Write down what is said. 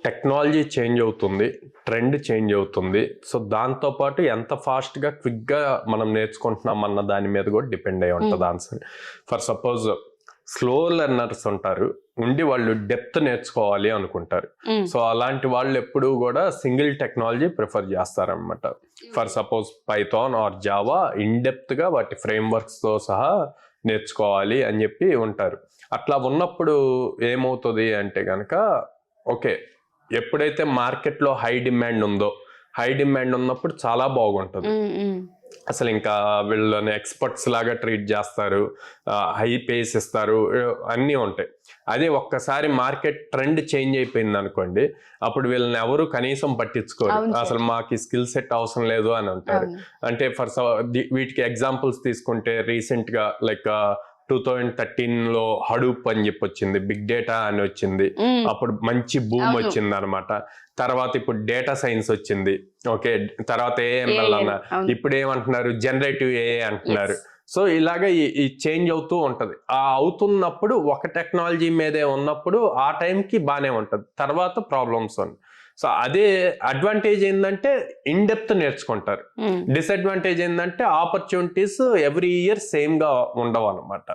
Technology change అవుతుంది, trend change అవుతుంది. So దాంతోపాటు ఎంత ఫాస్ట్గా క్విక్గా మనం నేర్చుకుంటున్నాం అన్న దాని మీద కూడా డిపెండ్ అయి ఉంటుంది answer. For suppose slow learners ఉంటారు, వాళ్ళు డెప్త్ నేర్చుకోవాలి అనుకుంటారు. సో అలాంటి వాళ్ళు ఎప్పుడు కూడా సింగిల్ టెక్నాలజీ ప్రిఫర్ చేస్తారనమాట. For suppose Python or Java in డెప్త్గా వాటి ఫ్రేమ్వర్క్స్తో సహా నేర్చుకోవాలి అని చెప్పి ఉంటారు. అట్లా ఉన్నప్పుడు ఏమవుతుంది అంటే కనుక, ఓకే, ఎప్పుడైతే మార్కెట్లో హై డిమాండ్ ఉన్నప్పుడు చాలా బాగుంటుంది. అసలు ఇంకా వీళ్ళని ఎక్స్పర్ట్స్ లాగా ట్రీట్ చేస్తారు, హై పేస్ ఇస్తారు, అన్నీ ఉంటాయి. అదే ఒక్కసారి మార్కెట్ ట్రెండ్ చేంజ్ అయిపోయింది అనుకోండి, అప్పుడు వీళ్ళని ఎవరు కనీసం పట్టించుకోరు. అసలు మాకు స్కిల్ సెట్ అవసరం లేదు అని అంటారు. అంటే వీటికి ఎగ్జాంపుల్స్ తీసుకుంటే రీసెంట్ గా లైక్ 2013లో హడూప్ అని చెప్పి వచ్చింది, బిగ్ డేటా అని వచ్చింది. అప్పుడు మంచి బూమ్ వచ్చింది అనమాట. తర్వాత ఇప్పుడు డేటా సైన్స్ వచ్చింది, ఓకే, తర్వాత ఏఎంఎల్ అన్నారు, ఇప్పుడు ఏమంటున్నారు జనరేటివ్ ఏఐ అంటున్నారు. సో ఇలాగా ఈ చేంజ్ అవుతూ ఉంటది. ఆ అవుతున్నప్పుడు ఒక టెక్నాలజీ మీదే ఉన్నప్పుడు ఆ టైంకి బాగానే ఉంటది, తర్వాత ప్రాబ్లమ్స్ ఉన్నాయి. సో అదే అడ్వాంటేజ్ ఏంటంటే ఇన్ డెప్త్ నేర్చుకుంటారు. డిసడ్వాంటేజ్ ఏంటంటే ఆపర్చునిటీస్ ఎవ్రీ ఇయర్ సేమ్ గా ఉండవు అనమాట.